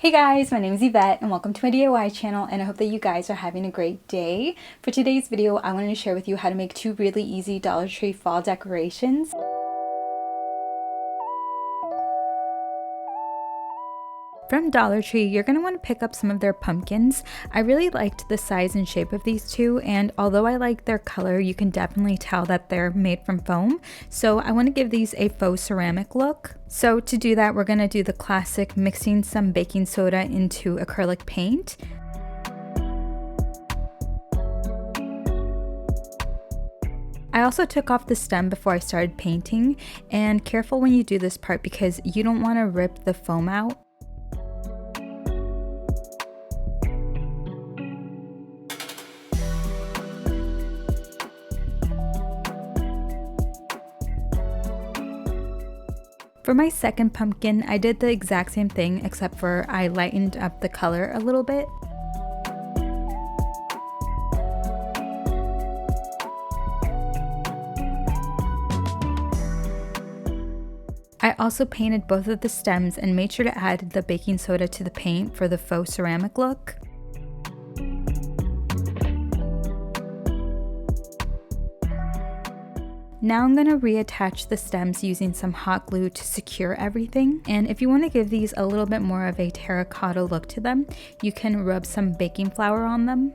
Hey guys, my name is Yvette and welcome to my DIY channel, and I hope that you guys are having a great day. For today's video, I wanted to share with you how to make two really easy Dollar Tree fall decorations. From Dollar Tree, you're going to want to pick up some of their pumpkins. I really liked the size and shape of these two, and although I like their color, you can definitely tell that they're made from foam. So I want to give these a faux ceramic look. So to do that, we're going to do the classic mixing some baking soda into acrylic paint. I also took off the stem before I started painting, and careful when you do this part because you don't want to rip the foam out. For my second pumpkin, I did the exact same thing except for I lightened up the color a little bit. I also painted both of the stems and made sure to add the baking soda to the paint for the faux ceramic look. Now I'm going to reattach the stems using some hot glue to secure everything. And if you want to give these a little bit more of a terracotta look to them, you can rub some baking flour on them.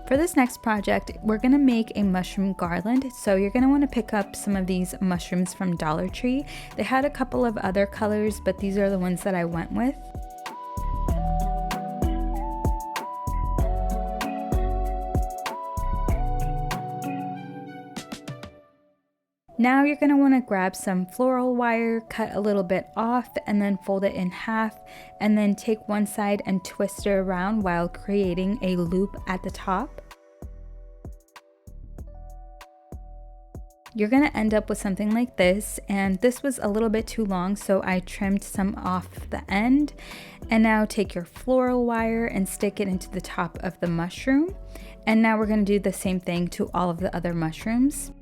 For this next project, we're going to make a mushroom garland, so you're going to want to pick up some of these mushrooms from Dollar Tree. They had a couple of other colors, but these are the ones that I went with. Now you're going to want to grab some floral wire, cut a little bit off, and then fold it in half, and then take one side and twist it around while creating a loop at the top. You're going to end up with something like this, and this was a little bit too long, so I trimmed some off the end. And now take your floral wire and stick it into the top of the mushroom. And now we're going to do the same thing to all of the other mushrooms.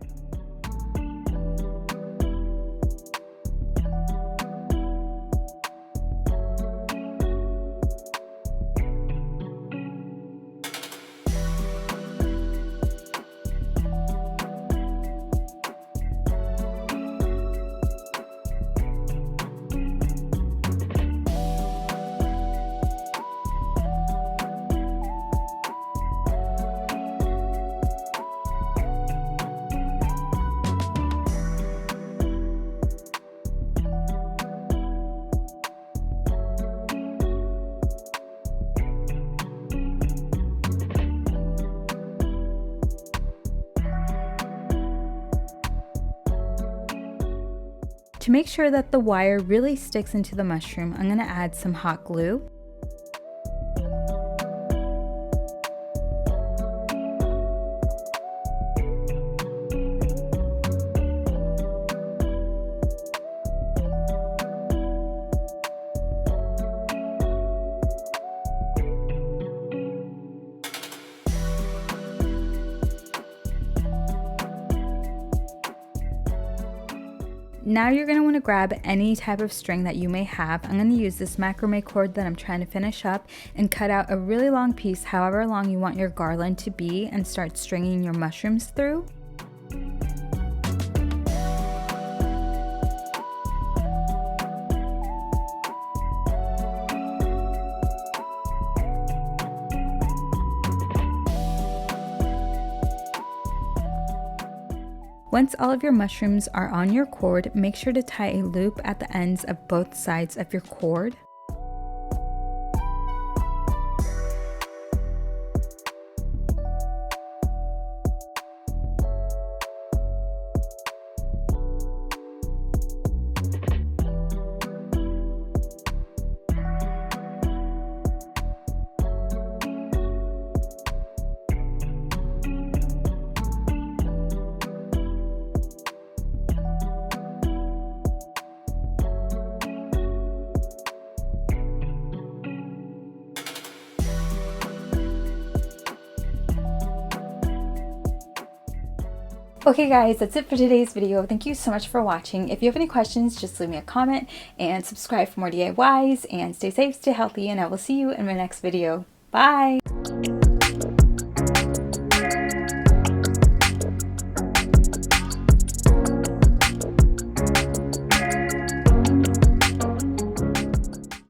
To make sure that the wire really sticks into the mushroom, I'm going to add some hot glue. Now you're going to want to grab any type of string that you may have. I'm going to use this macrame cord that I'm trying to finish up and cut out a really long piece, however long you want your garland to be, and start stringing your mushrooms through. Once all of your mushrooms are on your cord, make sure to tie a loop at the ends of both sides of your cord. Okay guys, that's it for today's video. Thank you so much for watching. If you have any questions, just leave me a comment and subscribe for more DIYs, and stay safe, stay healthy, and I will see you in my next video. Bye!